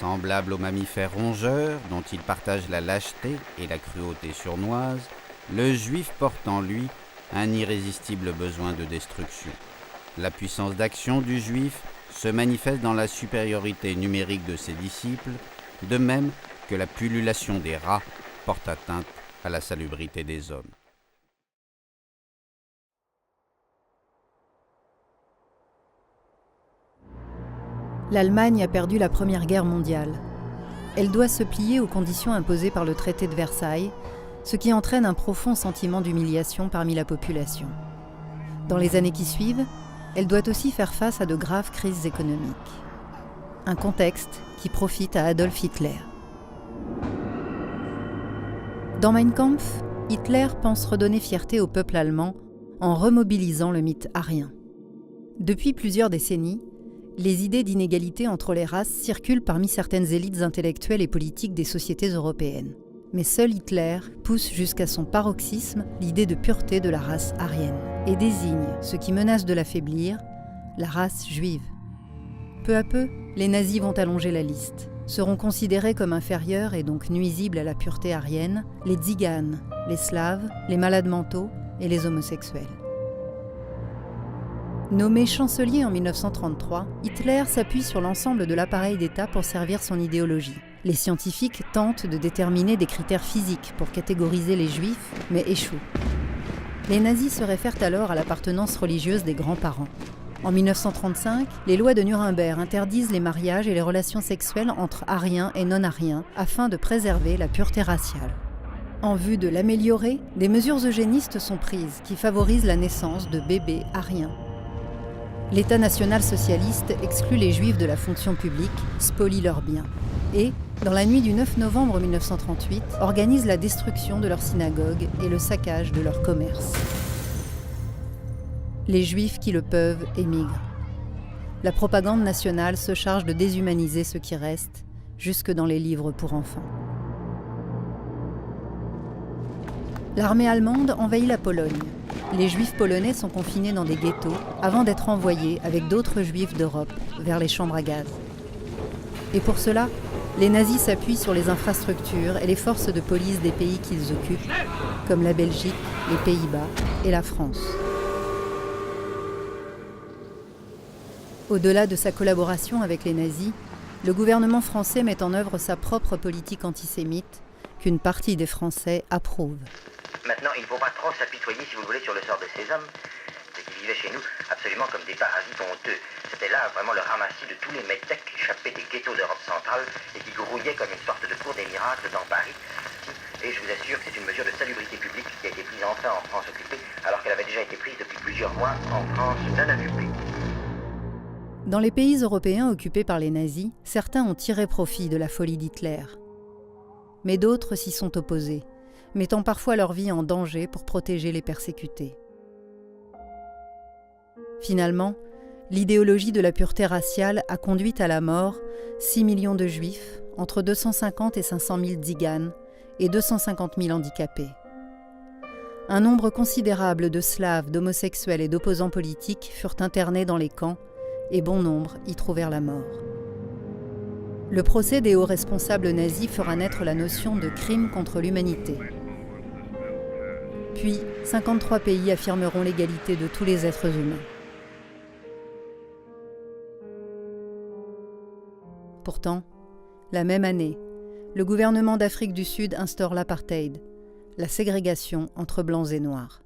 Semblable aux mammifères rongeurs, dont il partage la lâcheté et la cruauté sournoise, le juif porte en lui un irrésistible besoin de destruction. La puissance d'action du juif se manifeste dans la supériorité numérique de ses disciples, de même que la pullulation des rats porte atteinte à la salubrité des hommes. L'Allemagne a perdu la Première Guerre mondiale. Elle doit se plier aux conditions imposées par le traité de Versailles, ce qui entraîne un profond sentiment d'humiliation parmi la population. Dans les années qui suivent, elle doit aussi faire face à de graves crises économiques. Un contexte qui profite à Adolf Hitler. Dans Mein Kampf, Hitler pense redonner fierté au peuple allemand en remobilisant le mythe arien. Depuis plusieurs décennies, les idées d'inégalité entre les races circulent parmi certaines élites intellectuelles et politiques des sociétés européennes. Mais seul Hitler pousse jusqu'à son paroxysme l'idée de pureté de la race aryenne et désigne ce qui menace de l'affaiblir, la race juive. Peu à peu, les nazis vont allonger la liste. Seront considérés comme inférieurs et donc nuisibles à la pureté aryenne les tziganes, les slaves, les malades mentaux et les homosexuels. Nommé chancelier en 1933, Hitler s'appuie sur l'ensemble de l'appareil d'État pour servir son idéologie. Les scientifiques tentent de déterminer des critères physiques pour catégoriser les juifs, mais échouent. Les nazis se réfèrent alors à l'appartenance religieuse des grands-parents. En 1935, les lois de Nuremberg interdisent les mariages et les relations sexuelles entre aryens et non-aryens afin de préserver la pureté raciale. En vue de l'améliorer, des mesures eugénistes sont prises qui favorisent la naissance de bébés aryens. L'État national-socialiste exclut les Juifs de la fonction publique, spolie leurs biens et, dans la nuit du 9 novembre 1938, organise la destruction de leurs synagogues et le saccage de leurs commerces. Les Juifs qui le peuvent émigrent. La propagande nationale se charge de déshumaniser ceux qui restent, jusque dans les livres pour enfants. L'armée allemande envahit la Pologne. Les Juifs polonais sont confinés dans des ghettos avant d'être envoyés avec d'autres Juifs d'Europe vers les chambres à gaz. Et pour cela, les nazis s'appuient sur les infrastructures et les forces de police des pays qu'ils occupent, comme la Belgique, les Pays-Bas et la France. Au-delà de sa collaboration avec les nazis, le gouvernement français met en œuvre sa propre politique antisémite qu'une partie des Français approuve. Maintenant, il ne faut pas trop s'apitoyer, si vous voulez, sur le sort de ces hommes. C'est qu'ils vivaient chez nous absolument comme des parasites honteux. C'était là vraiment le ramassis de tous les métèques qui échappaient des ghettos d'Europe centrale et qui grouillaient comme une sorte de cour des miracles dans Paris. Et je vous assure que c'est une mesure de salubrité publique qui a été prise enfin en France occupée, alors qu'elle avait déjà été prise depuis plusieurs mois en France non occupée. Dans les pays européens occupés par les nazis, certains ont tiré profit de la folie d'Hitler. Mais d'autres s'y sont opposés, mettant parfois leur vie en danger pour protéger les persécutés. Finalement, l'idéologie de la pureté raciale a conduit à la mort 6 millions de juifs, entre 250 et 500 000 tziganes et 250 000 handicapés. Un nombre considérable de slaves, d'homosexuels et d'opposants politiques furent internés dans les camps et bon nombre y trouvèrent la mort. Le procès des hauts responsables nazis fera naître la notion de crime contre l'humanité. Puis, 53 pays affirmeront l'égalité de tous les êtres humains. Pourtant, la même année, le gouvernement d'Afrique du Sud instaure l'apartheid, la ségrégation entre blancs et noirs.